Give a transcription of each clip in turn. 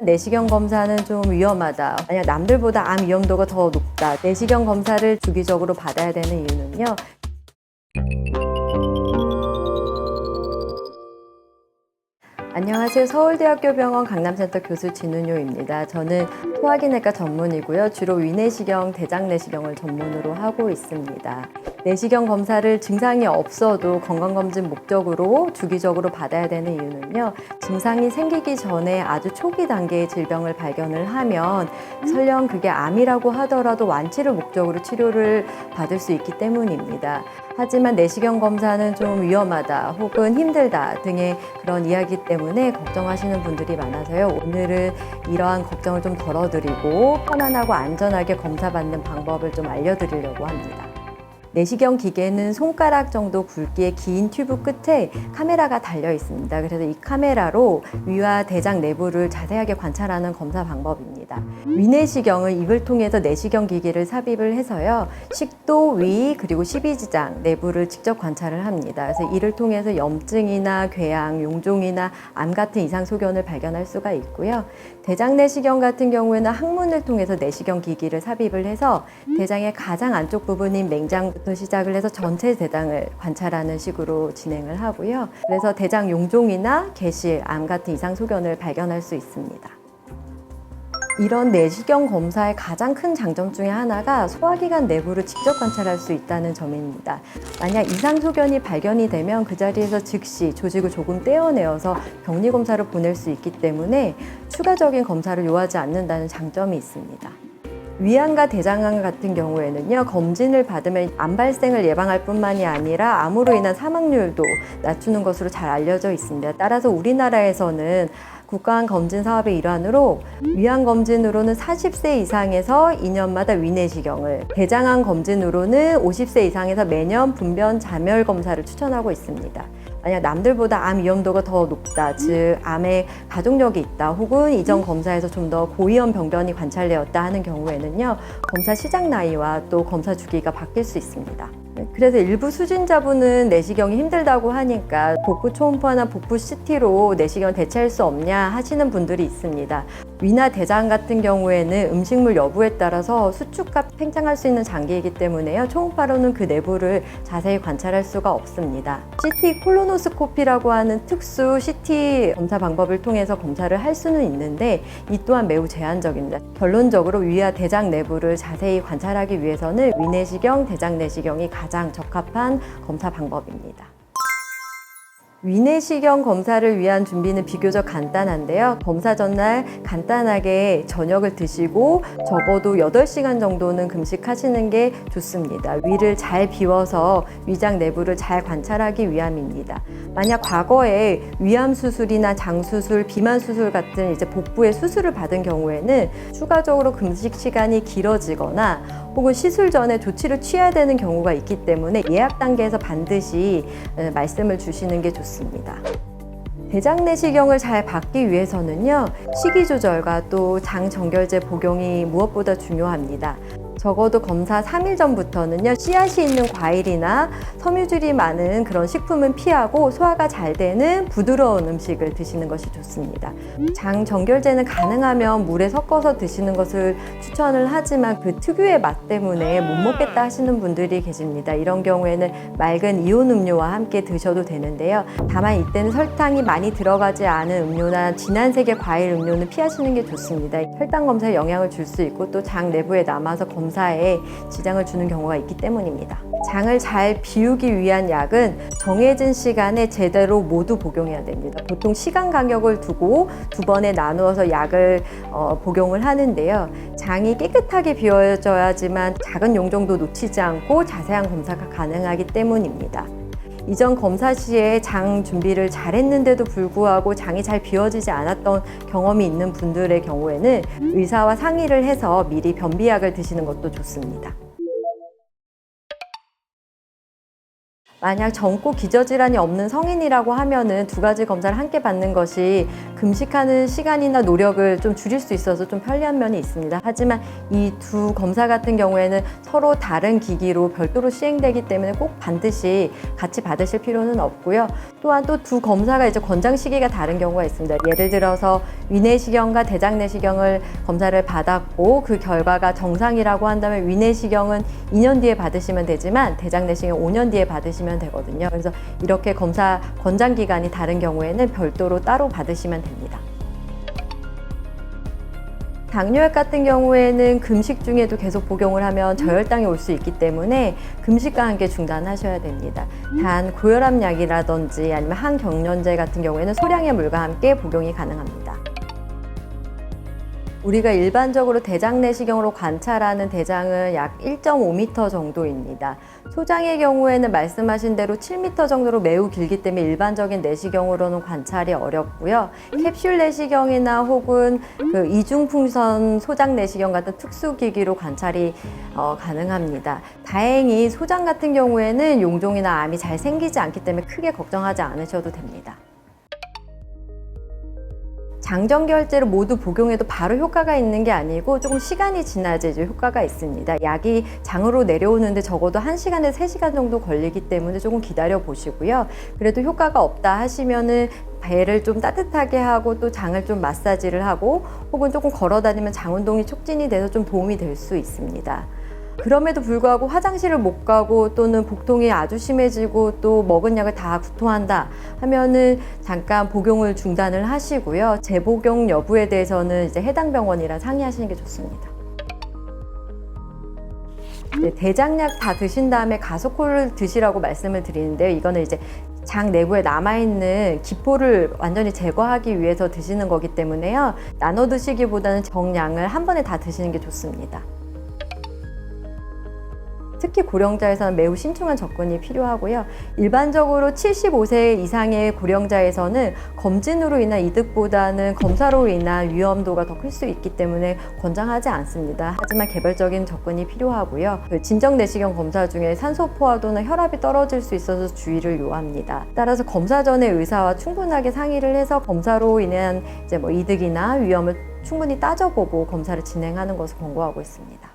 내시경 검사는 좀 위험하다. 만약 남들보다 암 위험도가 더 높다. 내시경 검사를 주기적으로 받아야 되는 이유는요. 안녕하세요. 서울대학교 병원 강남센터 교수 진은효입니다. 저는 소화기내과 전문이고요. 주로 위내시경, 대장내시경을 전문으로 하고 있습니다. 내시경 검사를 증상이 없어도 건강검진 목적으로 주기적으로 받아야 되는 이유는요. 증상이 생기기 전에 아주 초기 단계의 질병을 발견을 하면 설령 그게 암이라고 하더라도 완치를 목적으로 치료를 받을 수 있기 때문입니다. 하지만 내시경 검사는 좀 위험하다 혹은 힘들다 등의 그런 이야기 때문에 걱정하시는 분들이 많아서요. 오늘은 이러한 걱정을 좀 덜어드리고 편안하고 안전하게 검사받는 방법을 좀 알려드리려고 합니다. 내시경 기계는 손가락 정도 굵기의 긴 튜브 끝에 카메라가 달려 있습니다. 그래서 이 카메라로 위와 대장 내부를 자세하게 관찰하는 검사 방법입니다. 위내시경은 입을 통해서 내시경 기기를 삽입을 해서요. 식도, 위, 그리고 십이지장 내부를 직접 관찰을 합니다. 그래서 이를 통해서 염증이나 궤양, 용종이나 암 같은 이상 소견을 발견할 수가 있고요. 대장 내시경 같은 경우에는 항문을 통해서 내시경 기기를 삽입을 해서 대장의 가장 안쪽 부분인 맹장부터 시작을 해서 전체 대장을 관찰하는 식으로 진행을 하고요. 그래서 대장 용종이나 개실, 암 같은 이상 소견을 발견할 수 있습니다. 이런 내시경 검사의 가장 큰 장점 중에 하나가 소화기관 내부를 직접 관찰할 수 있다는 점입니다. 만약 이상 소견이 발견이 되면 그 자리에서 즉시 조직을 조금 떼어내어서 격리 검사를 보낼 수 있기 때문에 추가적인 검사를 요하지 않는다는 장점이 있습니다. 위암과 대장암 같은 경우에는요, 검진을 받으면 암 발생을 예방할 뿐만이 아니라 암으로 인한 사망률도 낮추는 것으로 잘 알려져 있습니다. 따라서 우리나라에서는 국가암 검진 사업의 일환으로 위암 검진으로는 40세 이상에서 2년마다 위내시경을, 대장암 검진으로는 50세 이상에서 매년 분변 자멸 검사를 추천하고 있습니다. 만약 남들보다 암 위험도가 더 높다, 즉 암에 가족력이 있다, 혹은 이전 검사에서 좀 더 고위험 병변이 관찰되었다 하는 경우에는요, 검사 시작 나이와 또 검사 주기가 바뀔 수 있습니다. 그래서 일부 수진자분은 내시경이 힘들다고 하니까 복부 초음파나 복부 CT로 내시경을 대체할 수 없냐 하시는 분들이 있습니다. 위나 대장 같은 경우에는 음식물 여부에 따라서 수축과 팽창할 수 있는 장기이기 때문에요. 초음파로는 그 내부를 자세히 관찰할 수가 없습니다. CT 콜로노스코피라고 하는 특수 CT 검사 방법을 통해서 검사를 할 수는 있는데 이 또한 매우 제한적입니다. 결론적으로 위와 대장 내부를 자세히 관찰하기 위해서는 위내시경, 대장내시경이 가장 적합한 검사 방법입니다. 위내시경 검사를 위한 준비는 비교적 간단한데요. 검사 전날 간단하게 저녁을 드시고 적어도 8시간 정도는 금식하시는 게 좋습니다. 위를 잘 비워서 위장 내부를 잘 관찰하기 위함입니다. 만약 과거에 위암 수술이나 장 수술, 비만 수술 같은 이제 복부의 수술을 받은 경우에는 추가적으로 금식 시간이 길어지거나 혹은 시술 전에 조치를 취해야 되는 경우가 있기 때문에 예약 단계에서 반드시 말씀을 주시는 게 좋습니다. 대장 내시경을 잘 받기 위해서는요, 식이 조절과 또 장 정결제 복용이 무엇보다 중요합니다. 적어도 검사 3일 전부터는요, 씨앗이 있는 과일이나 섬유질이 많은 그런 식품은 피하고 소화가 잘 되는 부드러운 음식을 드시는 것이 좋습니다. 장 정결제는 가능하면 물에 섞어서 드시는 것을 추천을 하지만 그 특유의 맛 때문에 못 먹겠다 하시는 분들이 계십니다. 이런 경우에는 맑은 이온 음료와 함께 드셔도 되는데요. 다만 이때는 설탕이 많이 들어가지 않은 음료나 진한 색의 과일 음료는 피하시는 게 좋습니다. 혈당 검사에 영향을 줄 수 있고 또 장 내부에 남아서 검사에 지장을 주는 경우가 있기 때문입니다. 장을 잘 비우기 위한 약은 정해진 시간에 제대로 모두 복용해야 됩니다. 보통 시간 간격을 두고 2번에 나누어서 약을 복용을 하는데요. 장이 깨끗하게 비워져야지만 작은 용종도 놓치지 않고 자세한 검사가 가능하기 때문입니다. 이전 검사 시에 장 준비를 잘했는데도 불구하고 장이 잘 비워지지 않았던 경험이 있는 분들의 경우에는 의사와 상의를 해서 미리 변비약을 드시는 것도 좋습니다. 만약 젊고 기저질환이 없는 성인이라고 하면은 2가지 검사를 함께 받는 것이 금식하는 시간이나 노력을 좀 줄일 수 있어서 좀 편리한 면이 있습니다. 하지만 이 두 검사 같은 경우에는 서로 다른 기기로 별도로 시행되기 때문에 꼭 반드시 같이 받으실 필요는 없고요. 또한 또 두 검사가 이제 권장 시기가 다른 경우가 있습니다. 예를 들어서 위내시경과 대장내시경을 검사를 받았고 그 결과가 정상이라고 한다면 위내시경은 2년 뒤에 받으시면 되지만 대장내시경 5년 뒤에 받으시면 되거든요. 그래서 이렇게 검사 권장 기간이 다른 경우에는 별도로 따로 받으시면 됩니다. 당뇨약 같은 경우에는 금식 중에도 계속 복용을 하면 저혈당이 올 수 있기 때문에 금식과 함께 중단하셔야 됩니다. 단 고혈압약이라든지 아니면 항경련제 같은 경우에는 소량의 물과 함께 복용이 가능합니다. 우리가 일반적으로 대장내시경으로 관찰하는 대장은 약 1.5m 정도입니다. 소장의 경우에는 말씀하신 대로 7m 정도로 매우 길기 때문에 일반적인 내시경으로는 관찰이 어렵고요. 캡슐 내시경이나 혹은 그 이중풍선 소장 내시경 같은 특수기기로 관찰이 가능합니다. 다행히 소장 같은 경우에는 용종이나 암이 잘 생기지 않기 때문에 크게 걱정하지 않으셔도 됩니다. 장정결제를 모두 복용해도 바로 효과가 있는 게 아니고 조금 시간이 지나야지 이제 효과가 있습니다. 약이 장으로 내려오는데 적어도 1시간에서 3시간 정도 걸리기 때문에 조금 기다려 보시고요. 그래도 효과가 없다 하시면은 배를 좀 따뜻하게 하고 또 장을 좀 마사지를 하고 혹은 조금 걸어 다니면 장 운동이 촉진이 돼서 좀 도움이 될 수 있습니다. 그럼에도 불구하고 화장실을 못 가고 또는 복통이 아주 심해지고 또 먹은 약을 다 구토한다 하면은 잠깐 복용을 중단을 하시고요. 재복용 여부에 대해서는 이제 해당 병원이랑 상의하시는 게 좋습니다. 네, 대장약 다 드신 다음에 가속호를 드시라고 말씀을 드리는데요. 이거는 이제 장 내부에 남아있는 기포를 완전히 제거하기 위해서 드시는 거기 때문에요. 나눠 드시기보다는 정량을 한 번에 다 드시는 게 좋습니다. 특히 고령자에서는 매우 신중한 접근이 필요하고요. 일반적으로 75세 이상의 고령자에서는 검진으로 인한 이득보다는 검사로 인한 위험도가 더 클 수 있기 때문에 권장하지 않습니다. 하지만 개별적인 접근이 필요하고요. 진정 내시경 검사 중에 산소 포화도나 혈압이 떨어질 수 있어서 주의를 요합니다. 따라서 검사 전에 의사와 충분하게 상의를 해서 검사로 인한 이제 뭐 이득이나 위험을 충분히 따져보고 검사를 진행하는 것을 권고하고 있습니다.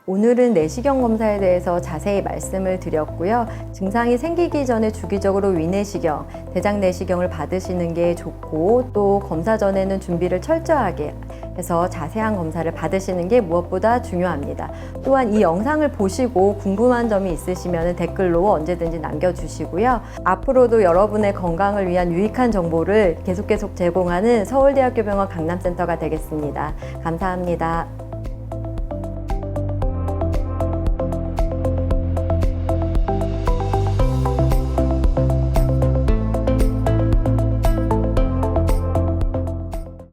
오늘은 내시경 검사에 대해서 자세히 말씀을 드렸고요. 증상이 생기기 전에 주기적으로 위내시경, 대장내시경을 받으시는 게 좋고 또 검사 전에는 준비를 철저하게 해서 자세한 검사를 받으시는 게 무엇보다 중요합니다. 또한 이 영상을 보시고 궁금한 점이 있으시면 댓글로 언제든지 남겨주시고요. 앞으로도 여러분의 건강을 위한 유익한 정보를 계속 제공하는 서울대학교 병원 강남센터가 되겠습니다. 감사합니다.